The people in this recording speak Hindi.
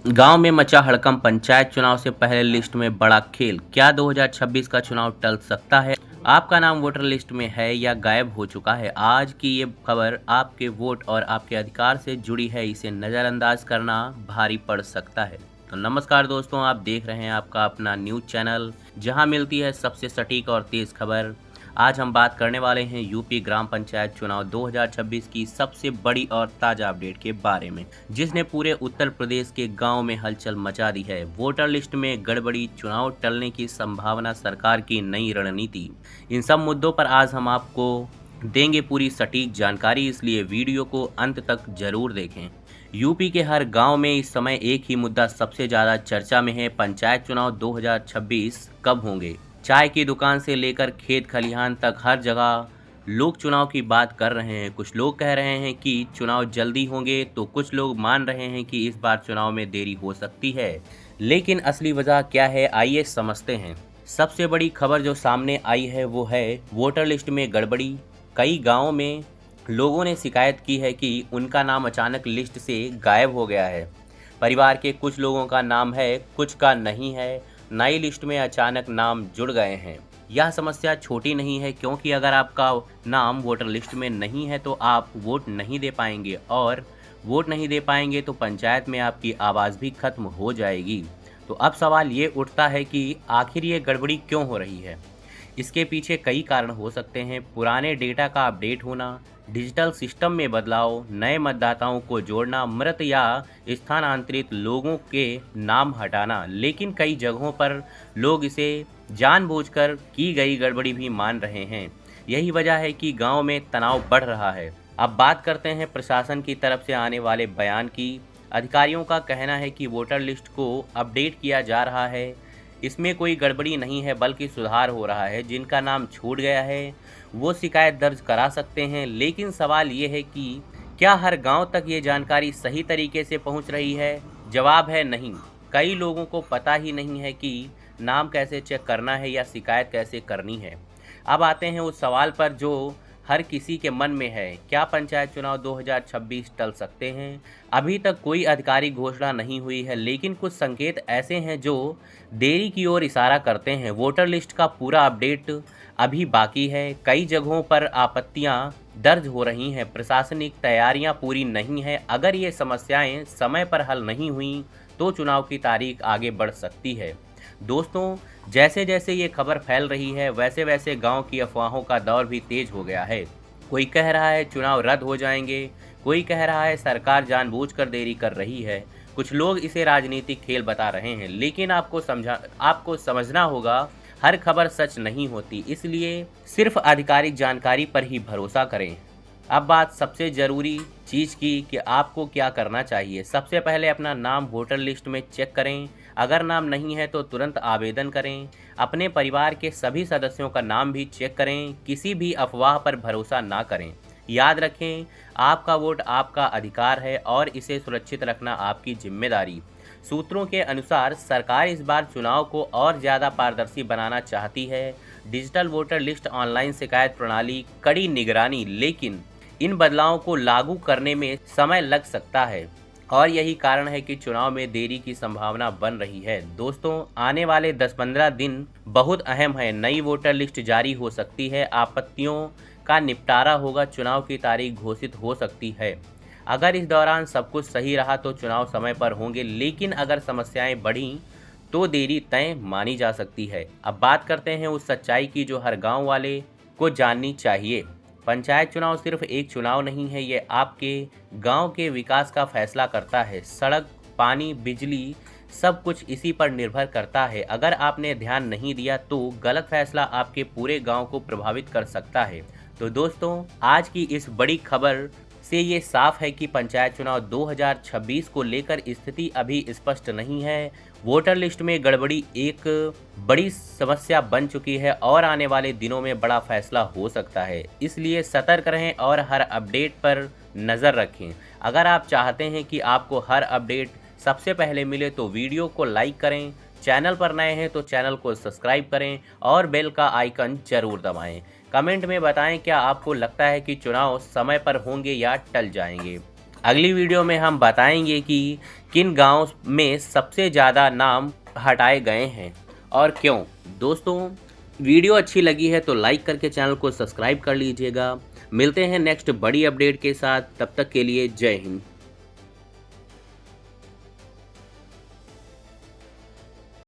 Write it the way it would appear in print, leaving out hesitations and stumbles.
गांव में मचा हड़कंप, पंचायत चुनाव से पहले लिस्ट में बड़ा खेल। क्या 2026 का चुनाव टल सकता है? आपका नाम वोटर लिस्ट में है या गायब हो चुका है? आज की ये खबर आपके वोट और आपके अधिकार से जुड़ी है। इसे नज़रअंदाज करना भारी पड़ सकता है। तो नमस्कार दोस्तों, आप देख रहे हैं आपका अपना न्यूज़ चैनल, जहां मिलती है सबसे सटीक और तेज़ खबर। आज हम बात करने वाले हैं यूपी ग्राम पंचायत चुनाव 2026 की सबसे बड़ी और ताज़ा अपडेट के बारे में, जिसने पूरे उत्तर प्रदेश के गांव में हलचल मचा दी है। वोटर लिस्ट में गड़बड़ी, चुनाव टलने की संभावना, सरकार की नई रणनीति, इन सब मुद्दों पर आज हम आपको देंगे पूरी सटीक जानकारी, इसलिए वीडियो को अंत तक जरूर देखें। यूपी के हर गांव में इस समय एक ही मुद्दा सबसे ज़्यादा चर्चा में है। पंचायत चुनाव 2026 कब होंगे? चाय की दुकान से लेकर खेत खलिहान तक हर जगह लोग चुनाव की बात कर रहे हैं। कुछ लोग कह रहे हैं कि चुनाव जल्दी होंगे, तो कुछ लोग मान रहे हैं कि इस बार चुनाव में देरी हो सकती है। लेकिन असली वजह क्या है, आइए समझते हैं। सबसे बड़ी खबर जो सामने आई है वो है वोटर लिस्ट में गड़बड़ी। कई गाँवों में लोगों ने शिकायत की है कि उनका नाम अचानक लिस्ट से गायब हो गया है। परिवार के कुछ लोगों का नाम है, कुछ का नहीं है। नई लिस्ट में अचानक नाम जुड़ गए हैं। यह समस्या छोटी नहीं है, क्योंकि अगर आपका नाम वोटर लिस्ट में नहीं है तो आप वोट नहीं दे पाएंगे, और वोट नहीं दे पाएंगे तो पंचायत में आपकी आवाज़ भी खत्म हो जाएगी। तो अब सवाल ये उठता है कि आखिर ये गड़बड़ी क्यों हो रही है। इसके पीछे कई कारण हो सकते हैं। पुराने डेटा का अपडेट होना, डिजिटल सिस्टम में बदलाव, नए मतदाताओं को जोड़ना, मृत या स्थानांतरित लोगों के नाम हटाना। लेकिन कई जगहों पर लोग इसे जानबूझकर की गई गड़बड़ी भी मान रहे हैं। यही वजह है कि गांव में तनाव बढ़ रहा है। अब बात करते हैं प्रशासन की तरफ से आने वाले बयान की। अधिकारियों का कहना है कि वोटर लिस्ट को अपडेट किया जा रहा है, इसमें कोई गड़बड़ी नहीं है, बल्कि सुधार हो रहा है। जिनका नाम छूट गया है वो शिकायत दर्ज करा सकते हैं। लेकिन सवाल ये है कि क्या हर गांव तक ये जानकारी सही तरीके से पहुंच रही है? जवाब है नहीं। कई लोगों को पता ही नहीं है कि नाम कैसे चेक करना है या शिकायत कैसे करनी है। अब आते हैं उस सवाल पर जो हर किसी के मन में है, क्या पंचायत चुनाव 2026 टल सकते हैं? अभी तक कोई आधिकारिक घोषणा नहीं हुई है, लेकिन कुछ संकेत ऐसे हैं जो देरी की ओर इशारा करते हैं। वोटर लिस्ट का पूरा अपडेट अभी बाकी है। कई जगहों पर आपत्तियां दर्ज हो रही हैं। प्रशासनिक तैयारियां पूरी नहीं हैं। अगर ये समस्याएं समय पर हल नहीं हुई तो चुनाव की तारीख आगे बढ़ सकती है। दोस्तों, जैसे जैसे ये खबर फैल रही है, वैसे वैसे गांव की अफवाहों का दौर भी तेज हो गया है। कोई कह रहा है चुनाव रद्द हो जाएंगे, कोई कह रहा है सरकार जानबूझकर देरी कर रही है, कुछ लोग इसे राजनीतिक खेल बता रहे हैं। लेकिन आपको समझना होगा, हर खबर सच नहीं होती, इसलिए सिर्फ आधिकारिक जानकारी पर ही भरोसा करें। अब बात सबसे ज़रूरी चीज़ की कि आपको क्या करना चाहिए। सबसे पहले अपना नाम वोटर लिस्ट में चेक करें। अगर नाम नहीं है तो तुरंत आवेदन करें। अपने परिवार के सभी सदस्यों का नाम भी चेक करें। किसी भी अफवाह पर भरोसा ना करें। याद रखें, आपका वोट आपका अधिकार है और इसे सुरक्षित रखना आपकी जिम्मेदारी। सूत्रों के अनुसार सरकार इस बार चुनाव को और ज़्यादा पारदर्शी बनाना चाहती है। डिजिटल वोटर लिस्ट, ऑनलाइन शिकायत प्रणाली, कड़ी निगरानी। लेकिन इन बदलावों को लागू करने में समय लग सकता है, और यही कारण है कि चुनाव में देरी की संभावना बन रही है। दोस्तों, आने वाले 10-15 दिन बहुत अहम है। नई वोटर लिस्ट जारी हो सकती है, आपत्तियों का निपटारा होगा, चुनाव की तारीख घोषित हो सकती है। अगर इस दौरान सब कुछ सही रहा तो चुनाव समय पर होंगे, लेकिन अगर समस्याएं बढ़ीं तो देरी तय मानी जा सकती है। अब बात करते हैं उस सच्चाई की जो हर गांव वाले को जाननी चाहिए। पंचायत चुनाव सिर्फ एक चुनाव नहीं है, ये आपके गांव के विकास का फैसला करता है। सड़क, पानी, बिजली, सब कुछ इसी पर निर्भर करता है। अगर आपने ध्यान नहीं दिया तो गलत फैसला आपके पूरे गांव को प्रभावित कर सकता है। तो दोस्तों, आज की इस बड़ी खबर से ये साफ है कि पंचायत चुनाव 2026 को लेकर स्थिति अभी स्पष्ट नहीं है। वोटर लिस्ट में गड़बड़ी एक बड़ी समस्या बन चुकी है और आने वाले दिनों में बड़ा फैसला हो सकता है। इसलिए सतर्क रहें और हर अपडेट पर नज़र रखें। अगर आप चाहते हैं कि आपको हर अपडेट सबसे पहले मिले तो वीडियो को लाइक करें, चैनल पर नए हैं तो चैनल को सब्सक्राइब करें और बेल का आइकन जरूर दबाएं। कमेंट में बताएं क्या आपको लगता है कि चुनाव समय पर होंगे या टल जाएंगे। अगली वीडियो में हम बताएंगे कि किन गाँव में सबसे ज़्यादा नाम हटाए गए हैं और क्यों। दोस्तों, वीडियो अच्छी लगी है तो लाइक करके चैनल को सब्सक्राइब कर लीजिएगा। मिलते हैं नेक्स्ट बड़ी अपडेट के साथ, तब तक के लिए जय हिंद।